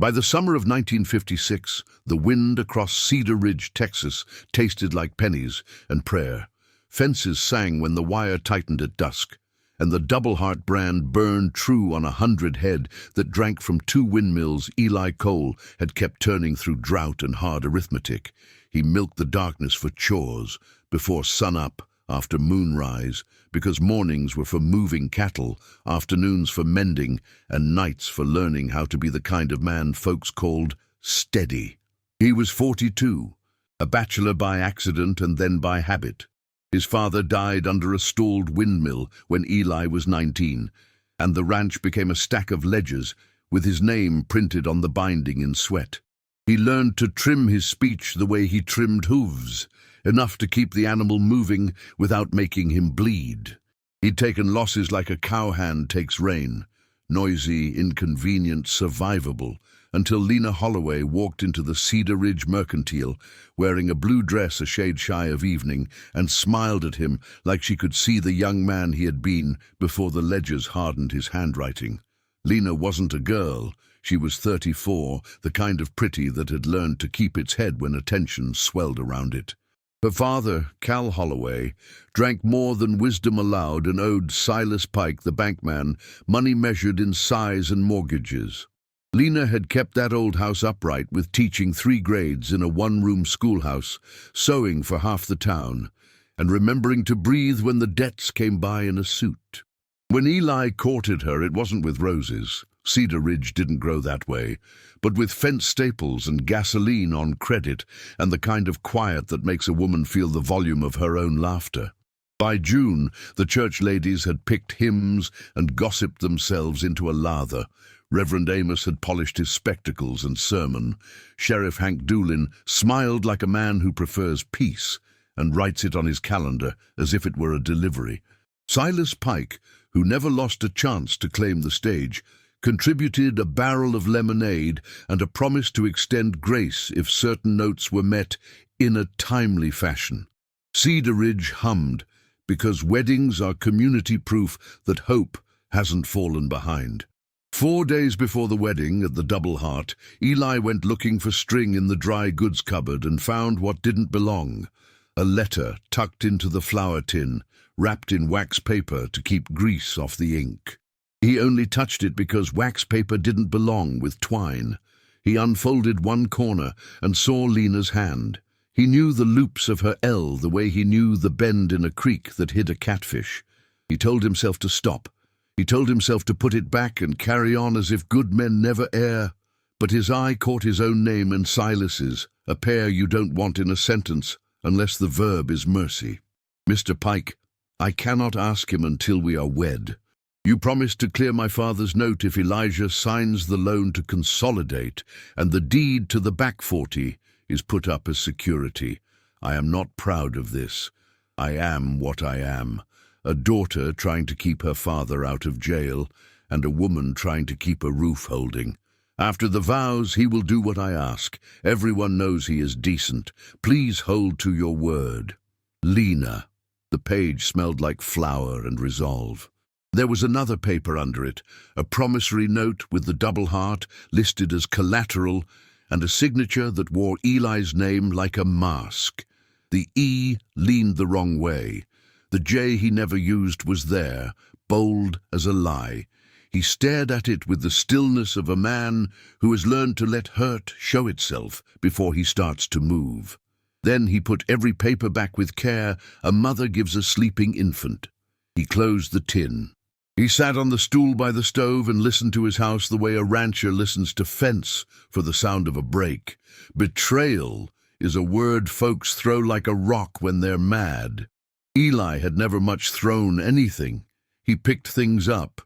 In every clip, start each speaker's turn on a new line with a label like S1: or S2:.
S1: By the summer of 1956, the wind across Cedar Ridge, Texas, tasted like pennies and prayer. Fences sang when the wire tightened at dusk, and the Double Heart brand burned true on 100 head that drank from 2 windmills Eli Cole had kept turning through drought and hard arithmetic. He milked the darkness for chores, before sunup, after moonrise, because mornings were for moving cattle, afternoons for mending, and nights for learning how to be the kind of man folks called steady. He was 42, a bachelor by accident and then by habit. His father died under a stalled windmill when Eli was 19, and the ranch became a stack of ledgers with his name printed on the binding in sweat. He learned to trim his speech the way he trimmed hooves, enough to keep the animal moving without making him bleed. He'd taken losses like a cowhand takes rain, noisy, inconvenient, survivable, until Lena Holloway walked into the Cedar Ridge Mercantile, wearing a blue dress a shade shy of evening, and smiled at him like she could see the young man he had been before the ledgers hardened his handwriting. Lena wasn't a girl. She was 34, the kind of pretty that had learned to keep its head when attention swelled around it. Her father, Cal Holloway, drank more than wisdom allowed and owed Silas Pike, the bankman, money measured in size and mortgages. Lena had kept that old house upright with teaching 3 grades in a 1-room schoolhouse, sewing for half the town, and remembering to breathe when the debts came by in a suit. When Eli courted her, it wasn't with roses. Cedar Ridge didn't grow that way, but with fence staples and gasoline on credit and the kind of quiet that makes a woman feel the volume of her own laughter. By June, the church ladies had picked hymns and gossiped themselves into a lather. Reverend Amos had polished his spectacles and sermon. Sheriff Hank Doolin smiled like a man who prefers peace and writes it on his calendar as if it were a delivery. Silas Pike, who never lost a chance to claim the stage, contributed a barrel of lemonade and a promise to extend grace if certain notes were met in a timely fashion. Cedar Ridge hummed, because weddings are community proof that hope hasn't fallen behind. 4 days before the wedding at the Double Heart, Eli went looking for string in the dry goods cupboard and found what didn't belong. A letter tucked into the flour tin, wrapped in wax paper to keep grease off the ink. He only touched it because wax paper didn't belong with twine. He unfolded one corner and saw Lena's hand. He knew the loops of her L the way he knew the bend in a creek that hid a catfish. He told himself to stop. He told himself to put it back and carry on as if good men never err. But his eye caught his own name and Silas's, a pair you don't want in a sentence unless the verb is mercy. Mr. Pike, I cannot ask him until we are wed. You promised to clear my father's note if Elijah signs the loan to consolidate, and the deed to the back 40 is put up as security. I am not proud of this. I am what I am, a daughter trying to keep her father out of jail, and a woman trying to keep a roof holding. After the vows, he will do what I ask. Everyone knows he is decent. Please hold to your word. Lena. The page smelled like flour and resolve. There was another paper under it, a promissory note with the Double Heart listed as collateral, and a signature that wore Eli's name like a mask. The E leaned the wrong way. The J he never used was there, bold as a lie. He stared at it with the stillness of a man who has learned to let hurt show itself before he starts to move. Then he put every paper back with care a mother gives a sleeping infant. He closed the tin. He sat on the stool by the stove and listened to his house the way a rancher listens to fence for the sound of a break. Betrayal is a word folks throw like a rock when they're mad. Eli had never much thrown anything. He picked things up.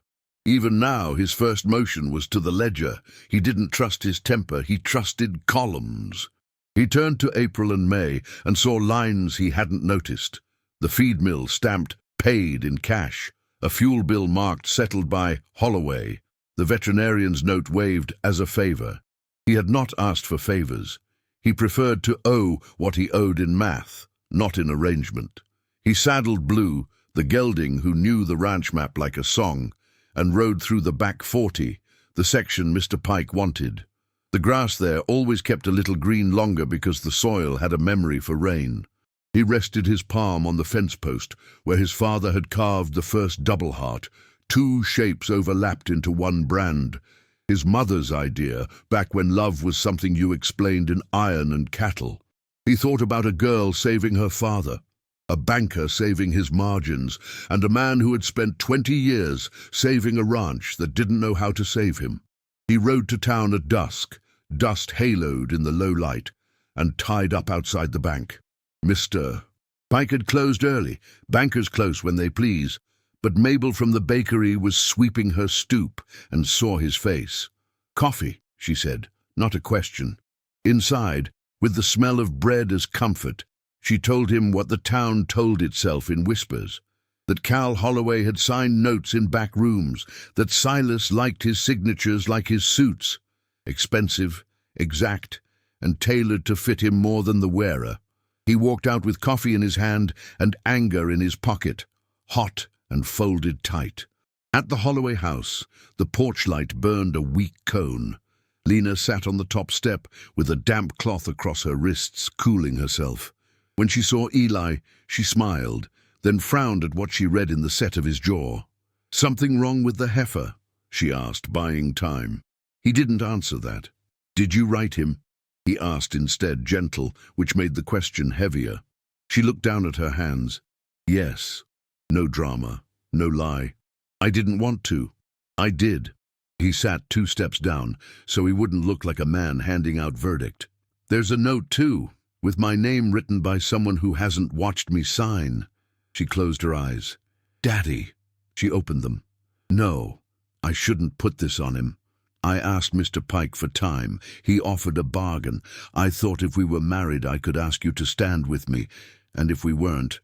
S1: Even now, his first motion was to the ledger. He didn't trust his temper, he trusted columns. He turned to April and May and saw lines he hadn't noticed. The feed mill stamped paid in cash. A fuel bill marked settled by Holloway. The veterinarian's note waived as a favor. He had not asked for favors. He preferred to owe what he owed in math, not in arrangement. He saddled Blue, the gelding who knew the ranch map like a song, and rode through the back 40, the section Mr. Pike wanted. The grass there always kept a little green longer because the soil had a memory for rain. He rested his palm on the fence post where his father had carved the first double heart. Two shapes overlapped into one brand. His mother's idea, back when love was something you explained in iron and cattle. He thought about a girl saving her father, a banker saving his margins, and a man who had spent 20 years saving a ranch that didn't know how to save him. He rode to town at dusk, dust haloed in the low light, and tied up outside the bank. Mr. Pike had closed early. Bankers close when they please. But Mabel from the bakery was sweeping her stoop and saw his face. "Coffee," she said, not a question. Inside, with the smell of bread as comfort, she told him what the town told itself in whispers. That Cal Holloway had signed notes in back rooms, that Silas liked his signatures like his suits. Expensive, exact, and tailored to fit him more than the wearer. He walked out with coffee in his hand and anger in his pocket, hot and folded tight. At the Holloway house, the porch light burned a weak cone. Lena sat on the top step with a damp cloth across her wrists, cooling herself. When she saw Eli, she smiled, then frowned at what she read in the set of his jaw. "Something wrong with the heifer?" she asked, buying time. He didn't answer that. "Did you write him?" he asked instead, gentle, which made the question heavier. She looked down at her hands. "Yes." No drama, no lie. "I didn't want to." "I did." He sat 2 steps down, so he wouldn't look like a man handing out verdict. "There's a note, too, with my name written by someone who hasn't watched me sign." She closed her eyes. "Daddy." She opened them. "No, I shouldn't put this on him. I asked Mr. Pike for time. He offered a bargain. I thought if we were married I could ask you to stand with me, and if we weren't,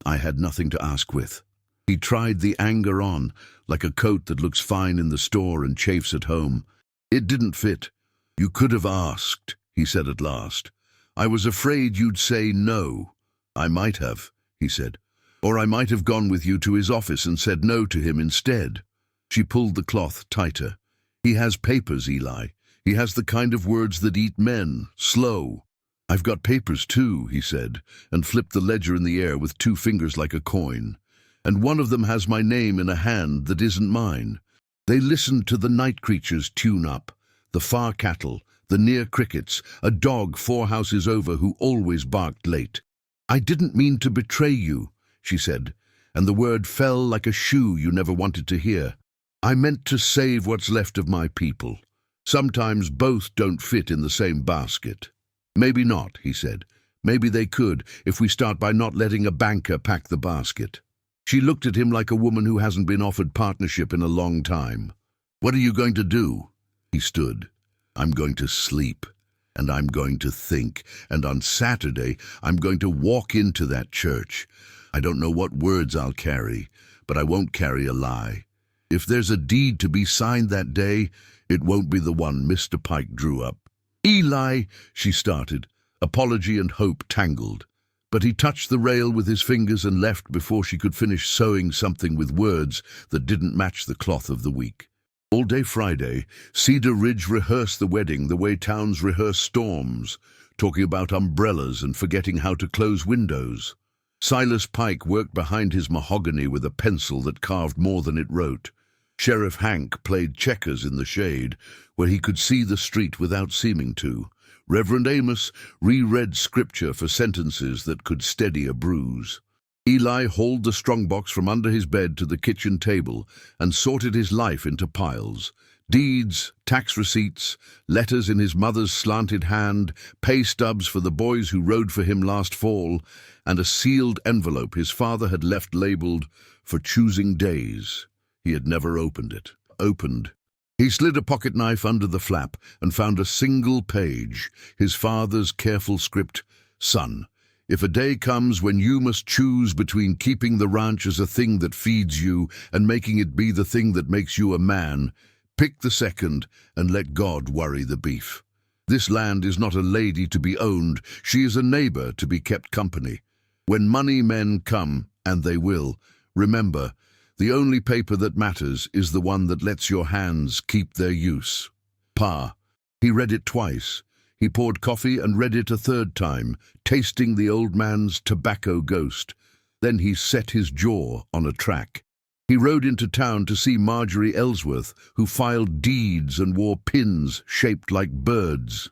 S1: I had nothing to ask with." He tried the anger on, like a coat that looks fine in the store and chafes at home. "It didn't fit. You could have asked," he said at last. "I was afraid you'd say no." "I might have," he said. "Or I might have gone with you to his office and said no to him instead." She pulled the cloth tighter. "He has papers, Eli. He has the kind of words that eat men, slow." "I've got papers too," he said, and flipped the ledger in the air with 2 fingers like a coin. "And one of them has my name in a hand that isn't mine." They listened to the night creatures tune up, the far cattle, the near crickets, a dog 4 houses over who always barked late. "I didn't mean to betray you," she said, and the word fell like a shoe you never wanted to hear. "I meant to save what's left of my people. Sometimes both don't fit in the same basket." "Maybe not," he said. "Maybe they could, if we start by not letting a banker pack the basket." She looked at him like a woman who hasn't been offered partnership in a long time. "What are you going to do?" He stood. "I'm going to sleep, and I'm going to think, and on Saturday I'm going to walk into that church. I don't know what words I'll carry, but I won't carry a lie. If there's a deed to be signed that day, it won't be the one Mr. Pike drew up." "Eli," she started, apology and hope tangled. But he touched the rail with his fingers and left before she could finish sewing something with words that didn't match the cloth of the week. All day Friday, Cedar Ridge rehearsed the wedding the way towns rehearse storms, talking about umbrellas and forgetting how to close windows. Silas Pike worked behind his mahogany with a pencil that carved more than it wrote. Sheriff Hank played checkers in the shade, where he could see the street without seeming to. Reverend Amos reread scripture for sentences that could steady a bruise. Eli hauled the strongbox from under his bed to the kitchen table and sorted his life into piles. Deeds, tax receipts, letters in his mother's slanted hand, pay stubs for the boys who rode for him last fall, and a sealed envelope his father had left labeled, "For choosing days." He had never opened it. Opened. He slid a pocket knife under the flap and found a single page, his father's careful script. "Son, if a day comes when you must choose between keeping the ranch as a thing that feeds you and making it be the thing that makes you a man, pick the second and let God worry the beef. This land is not a lady to be owned, she is a neighbor to be kept company. When money men come, and they will, remember, the only paper that matters is the one that lets your hands keep their use. Pa." He read it twice. He poured coffee and read it a third time, tasting the old man's tobacco ghost. Then he set his jaw on a track. He rode into town to see Marjorie Ellsworth, who filed deeds and wore pins shaped like birds.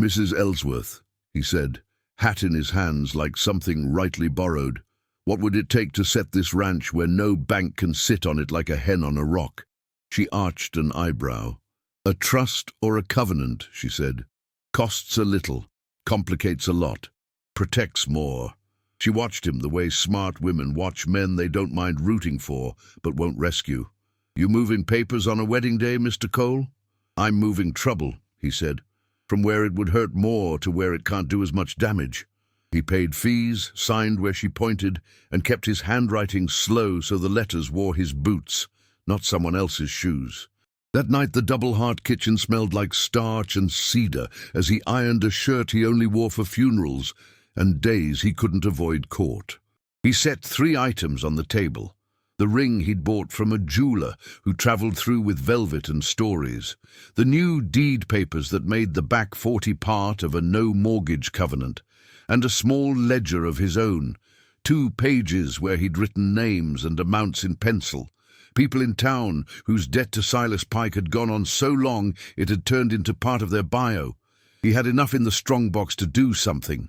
S1: "Mrs. Ellsworth," he said, hat in his hands like something rightly borrowed. "What would it take to set this ranch where no bank can sit on it like a hen on a rock?" She arched an eyebrow. "A trust or a covenant," she said. "Costs a little, complicates a lot, protects more." She watched him the way smart women watch men they don't mind rooting for, but won't rescue. "You moving papers on a wedding day, Mr. Cole?" "I'm moving trouble," he said, "from where it would hurt more to where it can't do as much damage." He paid fees, signed where she pointed, and kept his handwriting slow so the letters wore his boots, not someone else's shoes. That night the Double Heart kitchen smelled like starch and cedar as he ironed a shirt he only wore for funerals and days he couldn't avoid court. He set 3 items on the table. The ring he'd bought from a jeweler who travelled through with velvet and stories. The new deed papers that made the back 40 part of a no-mortgage covenant. And a small ledger of his own. 2 pages where he'd written names and amounts in pencil. People in town whose debt to Silas Pike had gone on so long it had turned into part of their bio. He had enough in the strongbox to do something.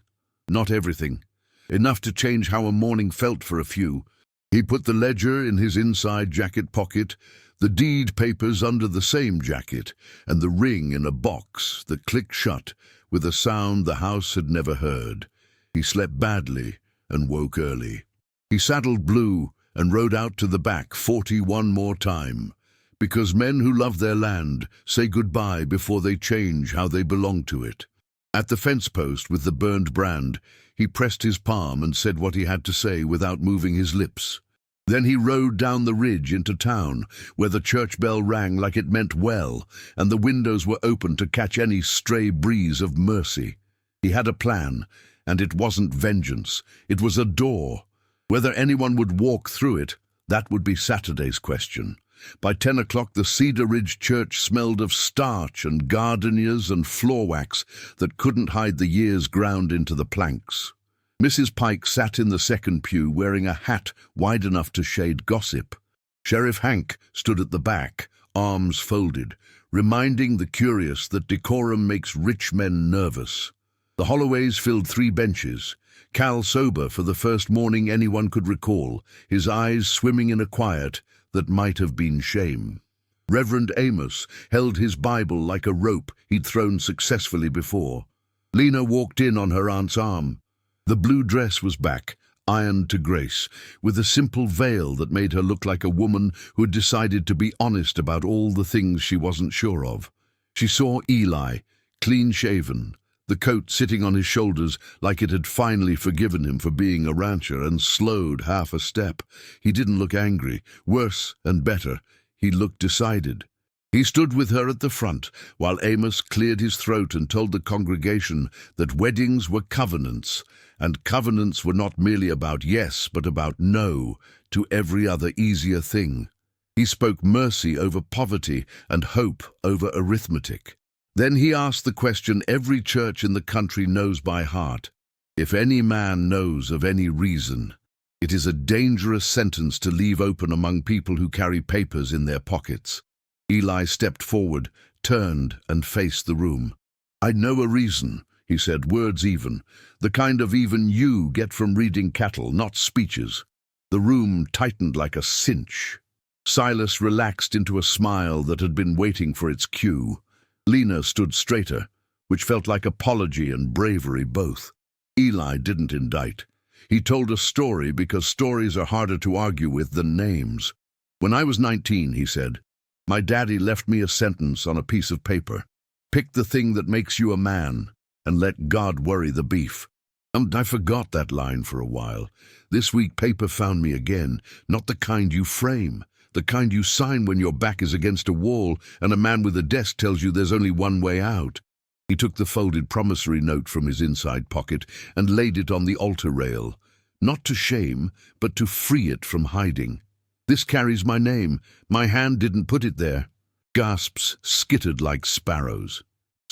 S1: Not everything. Enough to change how a morning felt for a few. He put the ledger in his inside jacket pocket, the deed papers under the same jacket, and the ring in a box that clicked shut with a sound the house had never heard. He slept badly and woke early. He saddled Blue and rode out to the back 41 more time, because men who love their land say goodbye before they change how they belong to it. At the fence post with the burned brand, he pressed his palm and said what he had to say without moving his lips. Then he rode down the ridge into town, where the church bell rang like it meant well, and the windows were open to catch any stray breeze of mercy. He had a plan, and it wasn't vengeance. It was a door. Whether anyone would walk through it, that would be Saturday's question. By 10 o'clock the Cedar Ridge church smelled of starch and gardenias and floor wax that couldn't hide the years ground into the planks. Mrs. Pike sat in the second pew wearing a hat wide enough to shade gossip. Sheriff Hank stood at the back, arms folded, reminding the curious that decorum makes rich men nervous. The Holloways filled 3 benches, Cal sober for the first morning anyone could recall, his eyes swimming in a quiet that might have been shame. Reverend Amos held his Bible like a rope he'd thrown successfully before. Lena walked in on her aunt's arm. The blue dress was back, ironed to grace, with a simple veil that made her look like a woman who had decided to be honest about all the things she wasn't sure of. She saw Eli, clean-shaven, the coat sitting on his shoulders like it had finally forgiven him for being a rancher, and slowed half a step. He didn't look angry. Worse and better, he looked decided. He stood with her at the front, while Amos cleared his throat and told the congregation that weddings were covenants, and covenants were not merely about yes, but about no to every other easier thing. He spoke mercy over poverty and hope over arithmetic. Then he asked the question every church in the country knows by heart. If any man knows of any reason, it is a dangerous sentence to leave open among people who carry papers in their pockets. Eli stepped forward, turned, and faced the room. "I know a reason," he said, words even, the kind of even you get from reading cattle, not speeches. The room tightened like a cinch. Silas relaxed into a smile that had been waiting for its cue. Lena stood straighter, which felt like apology and bravery both. Eli didn't indict. He told a story because stories are harder to argue with than names. "When I was 19, he said, my daddy left me a sentence on a piece of paper. Pick the thing that makes you a man, and let God worry the beef. And I forgot that line for a while. This week paper found me again, not the kind you frame, the kind you sign when your back is against a wall and a man with a desk tells you there's only one way out." He took the folded promissory note from his inside pocket and laid it on the altar rail, not to shame, but to free it from hiding. "This carries my name. My hand didn't put it there." Gasps skittered like sparrows.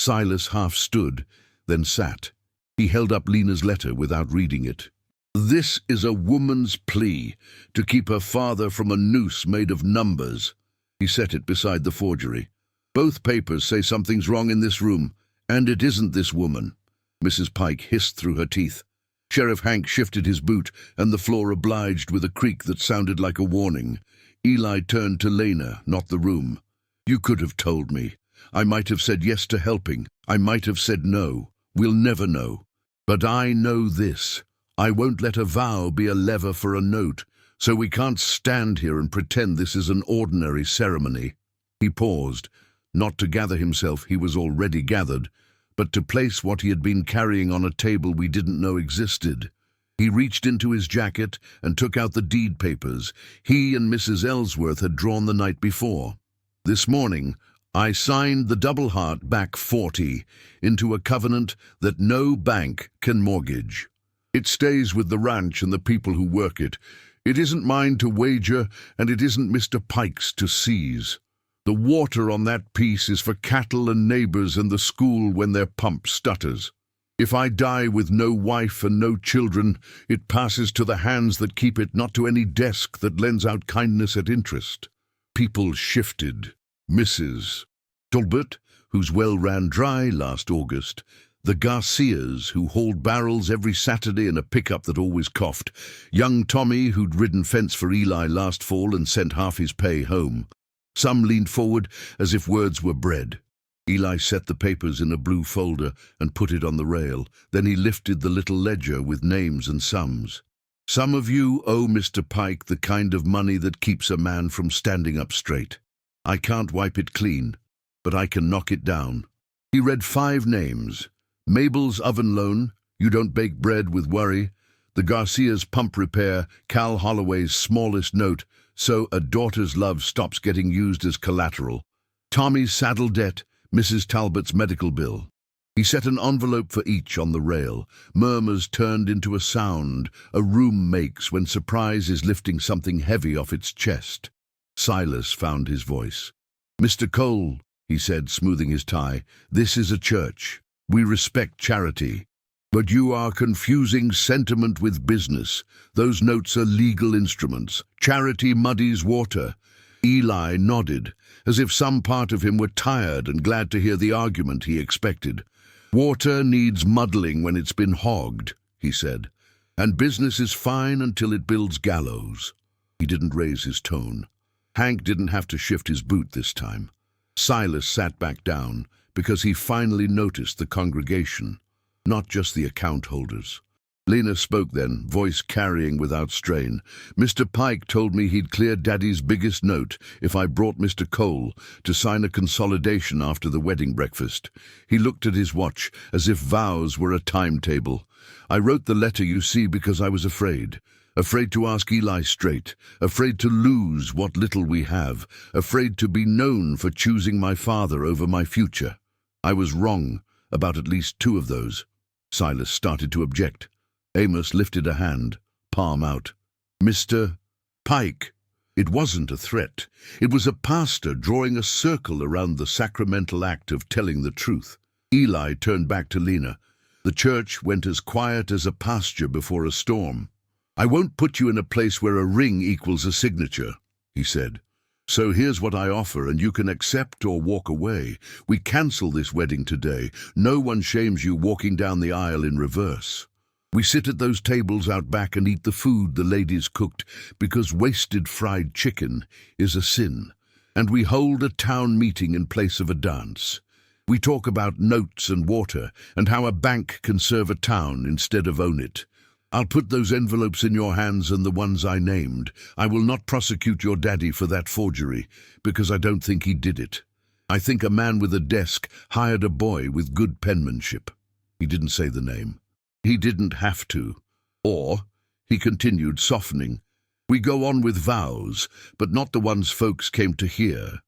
S1: Silas half stood, then sat. He held up Lena's letter without reading it. "This is a woman's plea to keep her father from a noose made of numbers." He set it beside the forgery. "Both papers say something's wrong in this room, and it isn't this woman." Mrs. Pike hissed through her teeth. Sheriff Hank shifted his boot, and the floor obliged with a creak that sounded like a warning. Eli turned to Lena, not the room. "You could have told me. I might have said yes to helping. I might have said no. We'll never know. But I know this. I won't let a vow be a lever for a note, so we can't stand here and pretend this is an ordinary ceremony." He paused, not to gather himself, he was already gathered, but to place what he had been carrying on a table we didn't know existed. He reached into his jacket and took out the deed papers he and Mrs. Ellsworth had drawn the night before. "This morning, I signed the double heart back 40 into a covenant that no bank can mortgage. It stays with the ranch and the people who work it. It isn't mine to wager, and it isn't Mr. Pike's to seize. The water on that piece is for cattle and neighbors and the school when their pump stutters. If I die with no wife and no children, it passes to the hands that keep it, not to any desk that lends out kindness at interest." People shifted. Mrs. Talbot, whose well ran dry last August, the Garcias, who hauled barrels every Saturday in a pickup that always coughed, young Tommy, who'd ridden fence for Eli last fall and sent half his pay home. Some leaned forward as if words were bread. Eli set the papers in a blue folder and put it on the rail. Then he lifted the little ledger with names and sums. "Some of you owe Mr. Pike the kind of money that keeps a man from standing up straight. I can't wipe it clean, but I can knock it down." He read 5 names. Mabel's oven loan, you don't bake bread with worry. The Garcia's pump repair, Cal Holloway's smallest note, so a daughter's love stops getting used as collateral. Tommy's saddle debt, Mrs. Talbot's medical bill. He set an envelope for each on the rail. Murmurs turned into a sound a room makes when surprise is lifting something heavy off its chest. Silas found his voice. "Mr. Cole," he said, smoothing his tie, "this is a church. We respect charity. But you are confusing sentiment with business. Those notes are legal instruments. Charity muddies water." Eli nodded, as if some part of him were tired and glad to hear the argument he expected. "Water needs muddling when it's been hogged," he said, "and business is fine until it builds gallows." He didn't raise his tone. Hank didn't have to shift his boot this time. Silas sat back down because he finally noticed the congregation, not just the account holders. Lena spoke then, voice carrying without strain. "Mr. Pike told me he'd clear Daddy's biggest note if I brought Mr. Cole to sign a consolidation after the wedding breakfast. He looked at his watch as if vows were a timetable. I wrote the letter, you see, because I was afraid. Afraid to ask Eli straight, afraid to lose what little we have, afraid to be known for choosing my father over my future. I was wrong about at least 2 of those." Silas started to object. Amos lifted a hand, palm out. "Mr. Pike." It wasn't a threat. It was a pastor drawing a circle around the sacramental act of telling the truth. Eli turned back to Lena. The church went as quiet as a pasture before a storm. "I won't put you in a place where a ring equals a signature," he said. "So here's what I offer, and you can accept or walk away. We cancel this wedding today. No one shames you walking down the aisle in reverse. We sit at those tables out back and eat the food the ladies cooked because wasted fried chicken is a sin. And we hold a town meeting in place of a dance. We talk about notes and water and how a bank can serve a town instead of own it. I'll put those envelopes in your hands and the ones I named. I will not prosecute your daddy for that forgery because I don't think he did it. I think a man with a desk hired a boy with good penmanship." He didn't say the name. He didn't have to. "Or," he continued, softening, "we go on with vows, but not the ones folks came to hear.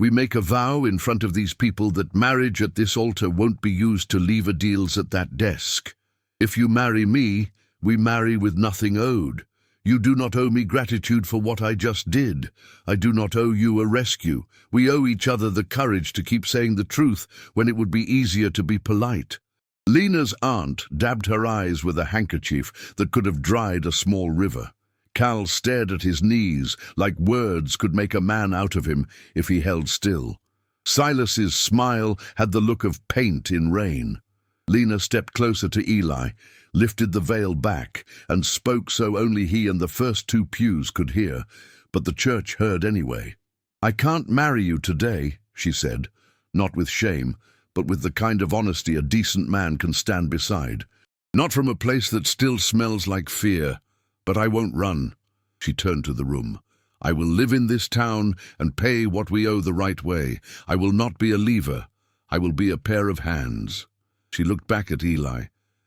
S1: We make a vow in front of these people that marriage at this altar won't be used to lever deals at that desk. If you marry me, we marry with nothing owed. You do not owe me gratitude for what I just did. I do not owe you a rescue. We owe each other the courage to keep saying the truth when it would be easier to be polite." Lena's aunt dabbed her eyes with a handkerchief that could have dried a small river. Cal stared at his knees like words could make a man out of him if he held still. Silas's smile had the look of paint in rain. Lena stepped closer to Eli, lifted the veil back, and spoke so only he and the first two pews could hear, but the church heard anyway. "I can't marry you today," she said, not with shame, but with the kind of honesty a decent man can stand beside. "Not from a place that still smells like fear, but I won't run." She turned to the room. "I will live in this town and pay what we owe the right way. I will not be a leaver. I will be a pair of hands." She looked back at Eli.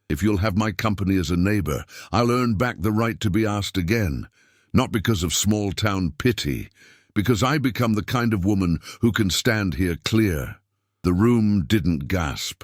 S1: "If you'll have my company as a neighbor, I'll earn back the right to be asked again. Not because of small-town pity, because I become the kind of woman who can stand here clear." The room didn't gasp.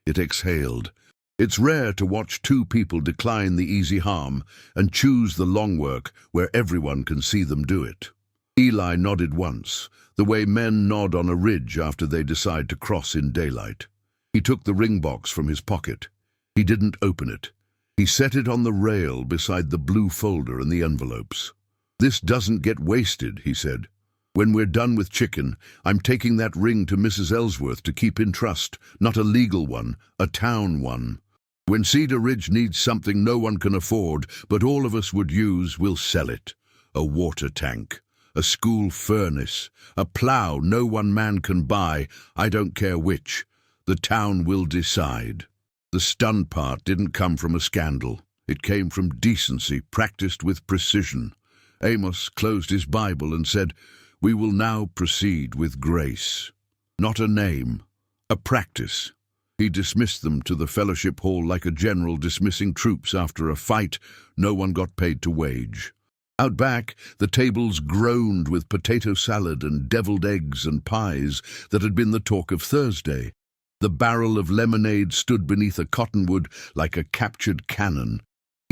S1: It exhaled. It's rare to watch two people decline the easy harm and choose the long work where everyone can see them do it. Eli nodded once, the way men nod on a ridge after they decide to cross in daylight. He took the ring box from his pocket. He didn't open it. He set it on the rail beside the blue folder and the envelopes. "This doesn't get wasted," he said. "When we're done with chicken, I'm taking that ring to Mrs. Ellsworth to keep in trust, not a legal one, a town one. When Cedar Ridge needs something no one can afford, but all of us would use, we'll sell it. A water tank, a school furnace, a plow no one man can buy, I don't care which. The town will decide." The stunned part didn't come from a scandal. It came from decency practiced with precision. Amos closed his Bible and said, "We will now proceed with grace." Not a name, a practice. He dismissed them to the fellowship hall like a general dismissing troops after a fight no one got paid to wage. Out back, the tables groaned with potato salad and deviled eggs and pies that had been the talk of Thursday. The barrel of lemonade stood beneath a cottonwood like a captured cannon.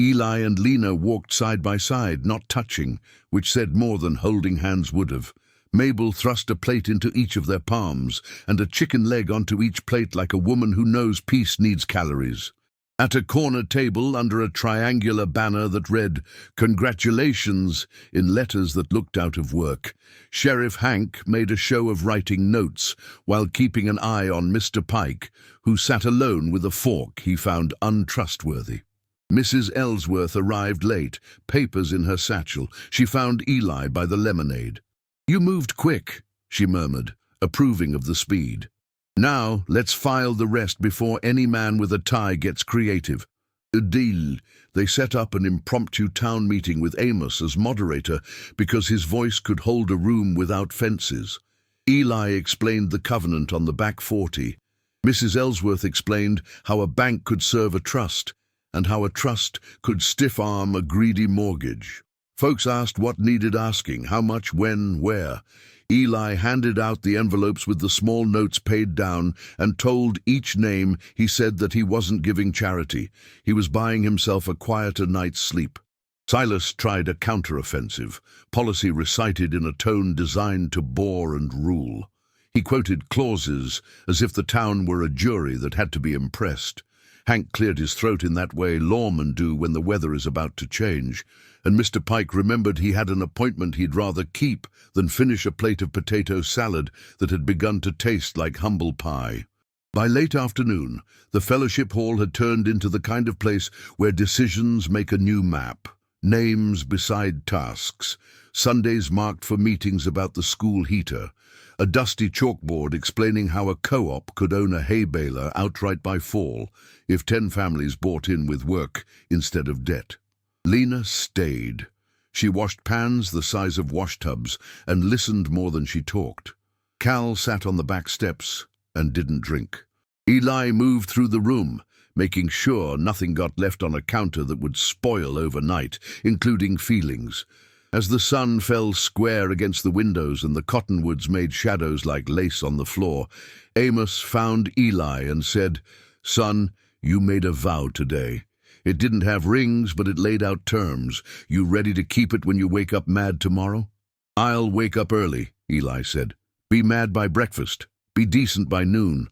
S1: Eli and Lena walked side by side, not touching, which said more than holding hands would have. Mabel thrust a plate into each of their palms, and a chicken leg onto each plate like a woman who knows peace needs calories. At a corner table, under a triangular banner that read, "Congratulations," in letters that looked out of work, Sheriff Hank made a show of writing notes while keeping an eye on Mr. Pike, who sat alone with a fork he found untrustworthy. Mrs. Ellsworth arrived late, papers in her satchel. She found Eli by the lemonade. "You moved quick," she murmured, approving of the speed. "Now let's file the rest before any man with a tie gets creative." A deal. They set up an impromptu town meeting with Amos as moderator because his voice could hold a room without fences. Eli explained the covenant on the back 40. Mrs. Ellsworth explained how a bank could serve a trust, and how a trust could stiff-arm a greedy mortgage. Folks asked what needed asking, how much, when, where. Eli handed out the envelopes with the small notes paid down and told each name he said that he wasn't giving charity. He was buying himself a quieter night's sleep. Silas tried a counter-offensive, policy recited in a tone designed to bore and rule. He quoted clauses as if the town were a jury that had to be impressed. Hank cleared his throat in that way lawmen do when the weather is about to change, and Mr. Pike remembered he had an appointment he'd rather keep than finish a plate of potato salad that had begun to taste like humble pie. By late afternoon, the fellowship hall had turned into the kind of place where decisions make a new map, names beside tasks, Sundays marked for meetings about the school heater, a dusty chalkboard explaining how a co-op could own a hay baler outright by fall if 10 families bought in with work instead of debt. Lena stayed. She washed pans the size of washtubs and listened more than she talked. Cal sat on the back steps and didn't drink. Eli moved through the room, making sure nothing got left on a counter that would spoil overnight, including feelings. As the sun fell square against the windows and the cottonwoods made shadows like lace on the floor, Amos found Eli and said, "Son, you made a vow today. It didn't have rings, but it laid out terms. You ready to keep it when you wake up mad tomorrow? I'll wake up early, Eli said. Be mad by breakfast. Be decent by noon.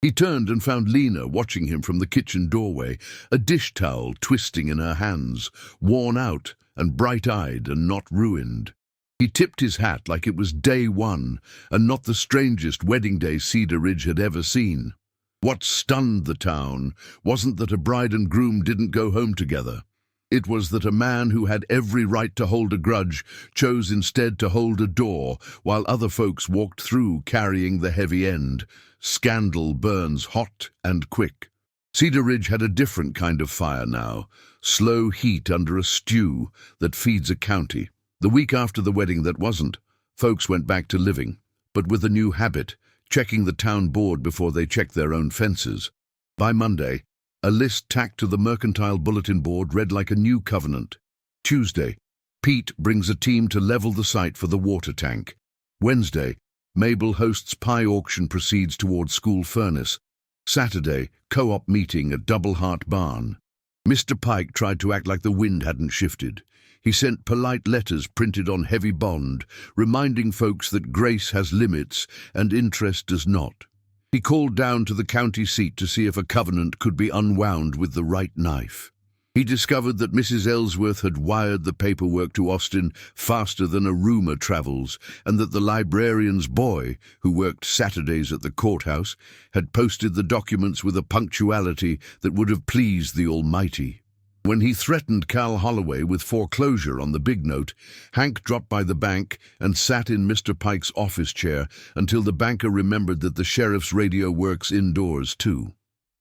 S1: He turned and found Lena watching him from the kitchen doorway, a dish towel twisting in her hands, worn out and bright-eyed and not ruined. He tipped his hat like it was day one and not the strangest wedding day Cedar Ridge had ever seen. What stunned the town wasn't that a bride and groom didn't go home together. It was that a man who had every right to hold a grudge chose instead to hold a door while other folks walked through carrying the heavy end. Scandal burns hot and quick. Cedar Ridge had a different kind of fire now, slow heat under a stew that feeds a county. The week after the wedding that wasn't, folks went back to living, but with a new habit, checking the town board before they checked their own fences. By Monday, a list tacked to the mercantile bulletin board read like a new covenant. Tuesday, Pete brings a team to level the site for the water tank. Wednesday, Mabel hosts pie auction proceeds towards school furnace. Saturday, co-op meeting at Double Heart Barn. Mr. Pike tried to act like the wind hadn't shifted. He sent polite letters printed on heavy bond, reminding folks that grace has limits and interest does not. He called down to the county seat to see if a covenant could be unwound with the right knife. He discovered that Mrs. Ellsworth had wired the paperwork to Austin faster than a rumor travels, and that the librarian's boy, who worked Saturdays at the courthouse, had posted the documents with a punctuality that would have pleased the Almighty. When he threatened Cal Holloway with foreclosure on the big note, Hank dropped by the bank and sat in Mr. Pike's office chair until the banker remembered that the sheriff's radio works indoors too.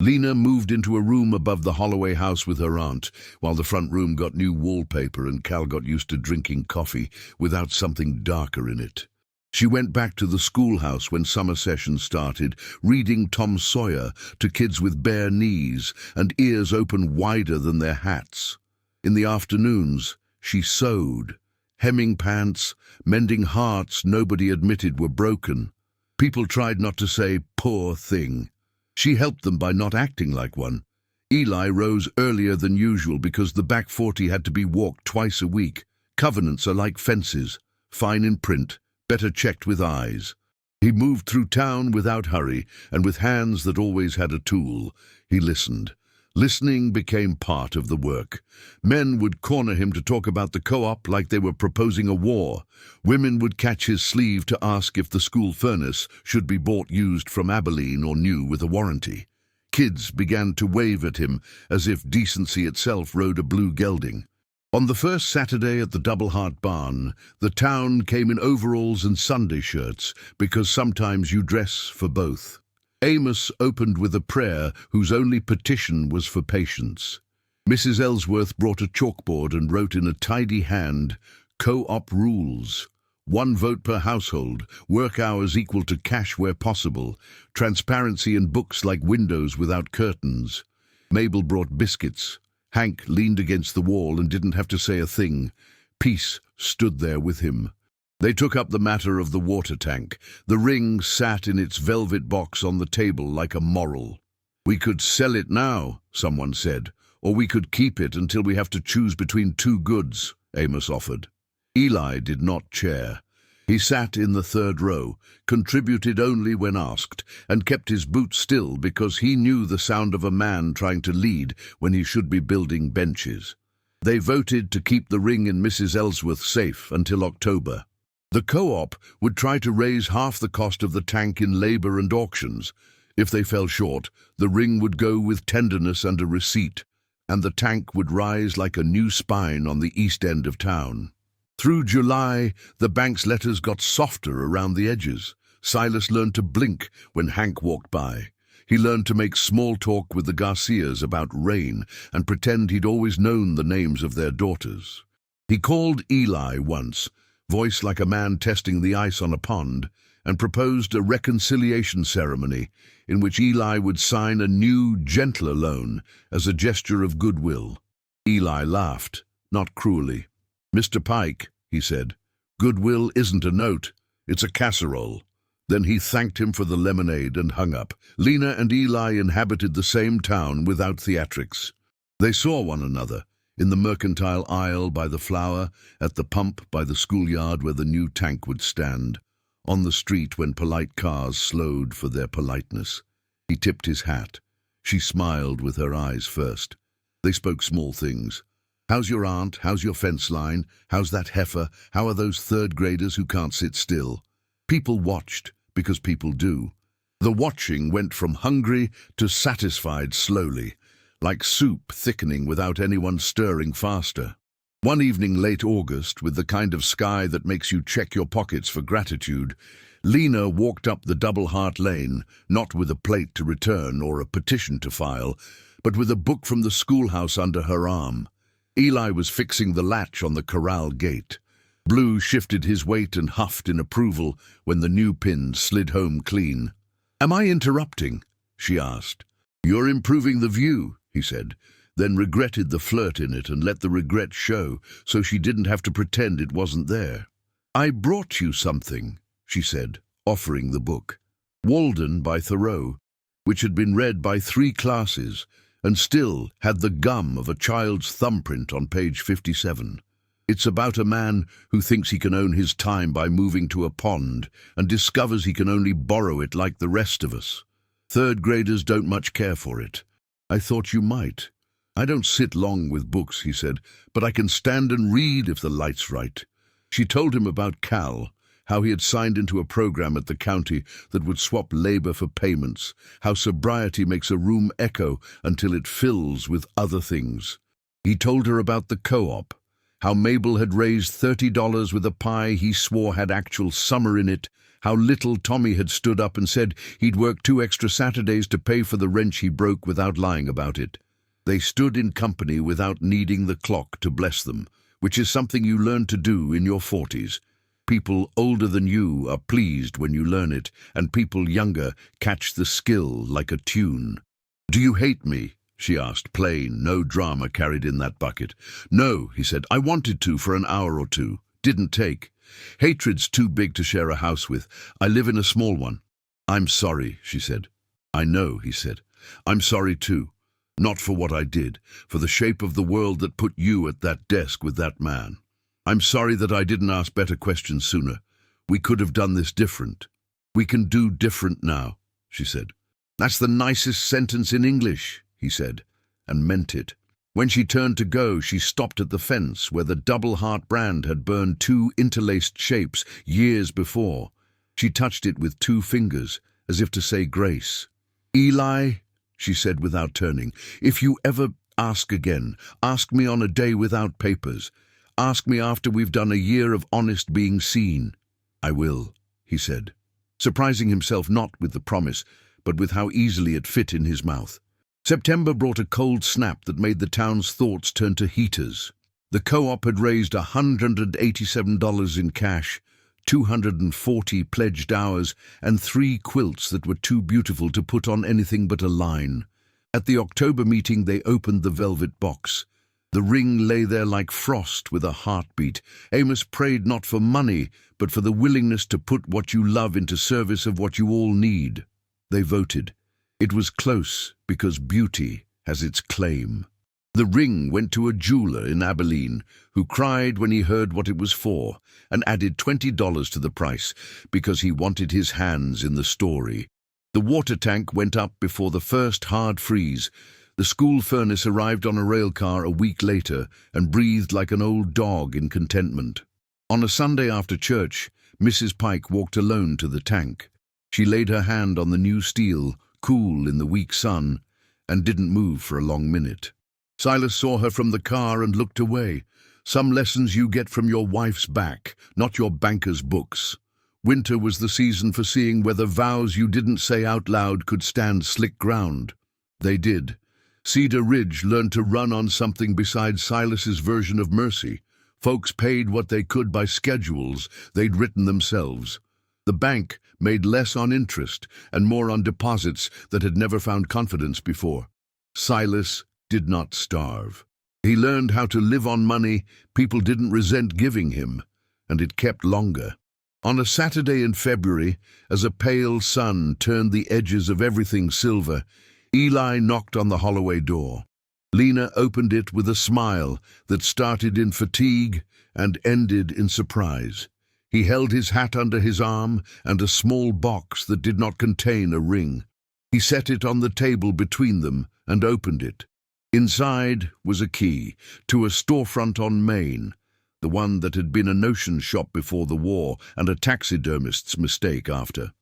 S1: Lena moved into a room above the Holloway house with her aunt, while the front room got new wallpaper and Cal got used to drinking coffee without something darker in it. She went back to the schoolhouse when summer session started, reading Tom Sawyer to kids with bare knees and ears open wider than their hats. In the afternoons, she sewed, hemming pants, mending hearts nobody admitted were broken. People tried not to say, "Poor thing." She helped them by not acting like one. Eli rose earlier than usual because the back 40 had to be walked twice a week. Covenants are like fences, fine in print, better checked with eyes. He moved through town without hurry, and with hands that always had a tool. He listened. Listening became part of the work. Men would corner him to talk about the co-op like they were proposing a war. Women would catch his sleeve to ask if the school furnace should be bought used from Abilene or new with a warranty. Kids began to wave at him as if decency itself rode a blue gelding. On the first Saturday at the Double Heart Barn, the town came in overalls and Sunday shirts because sometimes you dress for both. Amos opened with a prayer whose only petition was for patience. Mrs. Ellsworth brought a chalkboard and wrote in a tidy hand, "Co-op rules. 1 vote per household, work hours equal to cash where possible, transparency in books like windows without curtains." Mabel brought biscuits. Hank leaned against the wall and didn't have to say a thing. Peace stood there with him. They took up the matter of the water tank. The ring sat in its velvet box on the table like a moral. "We could sell it now," someone said, "or we could keep it until we have to choose between 2 goods, Amos offered. Eli did not chair. He sat in the 3rd row, contributed only when asked, and kept his boots still because he knew the sound of a man trying to lead when he should be building benches. They voted to keep the ring in Mrs. Ellsworth safe until October. The co-op would try to raise half the cost of the tank in labor and auctions. If they fell short, the ring would go with tenderness and a receipt, and the tank would rise like a new spine on the east end of town. Through July, the bank's letters got softer around the edges. Silas learned to blink when Hank walked by. He learned to make small talk with the Garcias about rain and pretend he'd always known the names of their daughters. He called Eli once, voice like a man testing the ice on a pond, and proposed a reconciliation ceremony in which Eli would sign a new, gentler loan as a gesture of goodwill. Eli laughed, not cruelly. "Mr. Pike," he said, "goodwill isn't a note, it's a casserole." Then he thanked him for the lemonade and hung up. Lena and Eli inhabited the same town without theatrics. They saw one another, in the mercantile aisle by the flower, at the pump by the schoolyard where the new tank would stand, on the street when polite cars slowed for their politeness. He tipped his hat. She smiled with her eyes first. They spoke small things. How's your aunt? How's your fence line? How's that heifer? How are those third graders who can't sit still? People watched, because people do. The watching went from hungry to satisfied slowly, like soup thickening without anyone stirring faster. One evening late August, with the kind of sky that makes you check your pockets for gratitude, Lena walked up the Double Heart Lane, not with a plate to return or a petition to file, but with a book from the schoolhouse under her arm. Eli was fixing the latch on the corral gate. Blue shifted his weight and huffed in approval when the new pin slid home clean. "Am I interrupting?" she asked. "You're improving the view," he said, then regretted the flirt in it and let the regret show so she didn't have to pretend it wasn't there. "I brought you something," she said, offering the book. Walden by Thoreau, which had been read by 3 classes and still had the gum of a child's thumbprint on page 57. It's about a man who thinks he can own his time by moving to a pond and discovers he can only borrow it like the rest of us. Third graders don't much care for it. "I thought you might." "I don't sit long with books," he said, "but I can stand and read if the light's right." She told him about Cal, how he had signed into a program at the county that would swap labor for payments, how sobriety makes a room echo until it fills with other things. He told her about the co-op, how Mabel had raised $30 with a pie he swore had actual summer in it, how little Tommy had stood up and said he'd work 2 extra Saturdays to pay for the wrench he broke without lying about it. They stood in company without needing the clock to bless them, which is something you learn to do in your 40s. People older than you are pleased when you learn it, and people younger catch the skill like a tune. "Do you hate me?" she asked, plain, no drama carried in that bucket. "No," he said. "I wanted to for an hour or 2. Didn't take. Hatred's too big to share a house with. I live in a small one." "I'm sorry," she said. "I know," he said. "I'm sorry too. Not for what I did, for the shape of the world that put you at that desk with that man. I'm sorry that I didn't ask better questions sooner. We could have done this different. We can do different now," she said. "That's the nicest sentence in English," he said, and meant it. When she turned to go, she stopped at the fence where the Double Heart brand had burned 2 interlaced shapes years before. She touched it with 2 fingers, as if to say grace. "Eli," she said without turning, "if you ever ask again, ask me on a day without papers. Ask me after we've done a year of honest being seen." "I will," he said, surprising himself not with the promise, but with how easily it fit in his mouth. September brought a cold snap that made the town's thoughts turn to heaters. The co-op had raised $187 in cash, 240 pledged hours, and 3 quilts that were too beautiful to put on anything but a line. At the October meeting, they opened the velvet box. The ring lay there like frost with a heartbeat. Amos prayed not for money, but for the willingness to put what you love into service of what you all need. They voted. It was close because beauty has its claim. The ring went to a jeweler in Abilene who cried when he heard what it was for and added $20 to the price because he wanted his hands in the story. The water tank went up before the first hard freeze. The school furnace arrived on a rail car a week later and breathed like an old dog in contentment. On a Sunday after church, Mrs. Pike walked alone to the tank. She laid her hand on the new steel, cool in the weak sun, and didn't move for a long minute. Silas saw her from the car and looked away. "Some lessons you get from your wife's back, not your banker's books." Winter was the season for seeing whether vows you didn't say out loud could stand slick ground. They did. Cedar Ridge learned to run on something besides Silas's version of mercy. Folks paid what they could by schedules they'd written themselves. The bank made less on interest and more on deposits that had never found confidence before. Silas did not starve. He learned how to live on money people didn't resent giving him, and it kept longer. On a Saturday in February, as a pale sun turned the edges of everything silver, Eli knocked on the Holloway door. Lena opened it with a smile that started in fatigue and ended in surprise. He held his hat under his arm and a small box that did not contain a ring. He set it on the table between them and opened it. Inside was a key to a storefront on Main, the one that had been a notion shop before the war and a taxidermist's mistake after.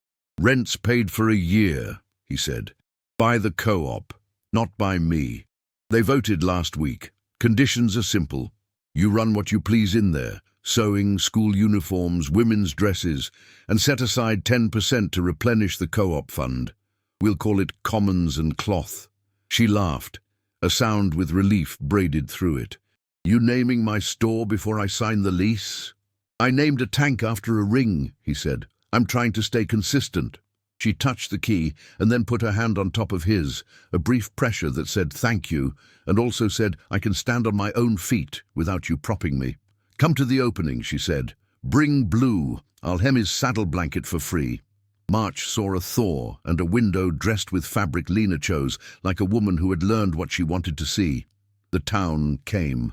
S1: "Rent's paid for a year," he said. "By the co-op, not by me. They voted last week. Conditions are simple. You run what you please in there. Sewing, school uniforms, women's dresses, and set aside 10% to replenish the co-op fund. We'll call it Commons and Cloth." She laughed, a sound with relief braided through it. "You naming my store before I sign the lease?" "I named a tank after a ring," he said. "I'm trying to stay consistent." She touched the key and then put her hand on top of his, a brief pressure that said thank you, and also said, "I can stand on my own feet without you propping me." "Come to the opening," she said. "Bring Blue. I'll hem his saddle blanket for free." March saw a Thor and a window dressed with fabric Lena chose, like a woman who had learned what she wanted to see. The town came.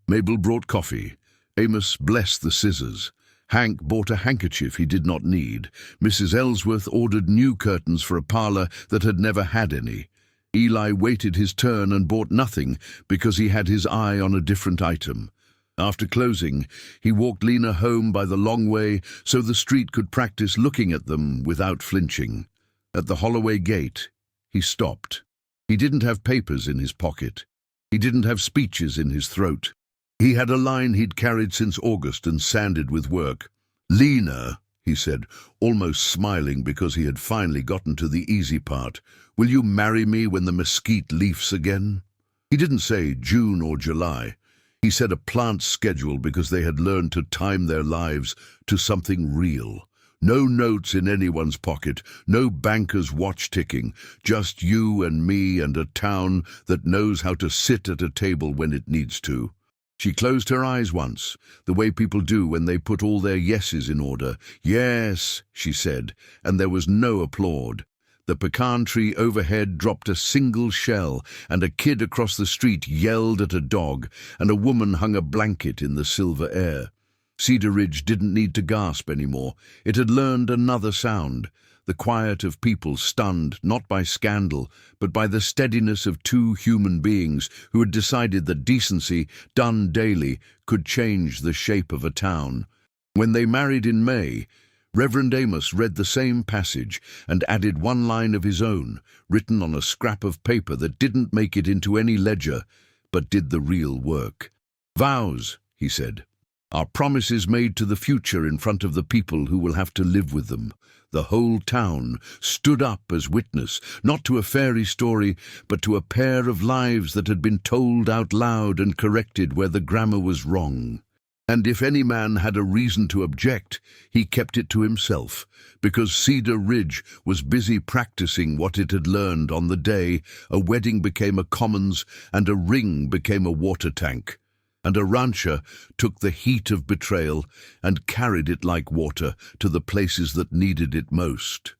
S1: Mabel brought coffee. Amos blessed the scissors. Hank bought a handkerchief he did not need. Mrs. Ellsworth ordered new curtains for a parlor that had never had any. Eli waited his turn and bought nothing because he had his eye on a different item. After closing, he walked Lena home by the long way so the street could practice looking at them without flinching. At the Holloway gate, he stopped. He didn't have papers in his pocket. He didn't have speeches in his throat. He had a line he'd carried since August and sanded with work. "Lena," he said, almost smiling because he had finally gotten to the easy part, "will you marry me when the mesquite leafs again?" He didn't say June or July. He said a plant schedule because they had learned to time their lives to something real. No notes in anyone's pocket, no banker's watch ticking, just you and me and a town that knows how to sit at a table when it needs to. She closed her eyes once, the way people do when they put all their yeses in order. "Yes," she said, and there was no applaud. The pecan tree overhead dropped a single shell, and a kid across the street yelled at a dog, and a woman hung a blanket in the silver air. Cedar Ridge didn't need to gasp anymore. It had learned another sound, the quiet of people stunned not by scandal, but by the steadiness of two human beings who had decided that decency, done daily, could change the shape of a town. When they married in May, Reverend Amos read the same passage and added one line of his own, written on a scrap of paper that didn't make it into any ledger, but did the real work. "Vows," he said, "are promises made to the future in front of the people who will have to live with them." The whole town stood up as witness, not to a fairy story, but to a pair of lives that had been told out loud and corrected where the grammar was wrong. And if any man had a reason to object, he kept it to himself, because Cedar Ridge was busy practicing what it had learned on the day a wedding became a commons and a ring became a water tank. And a rancher took the heat of betrayal and carried it like water to the places that needed it most.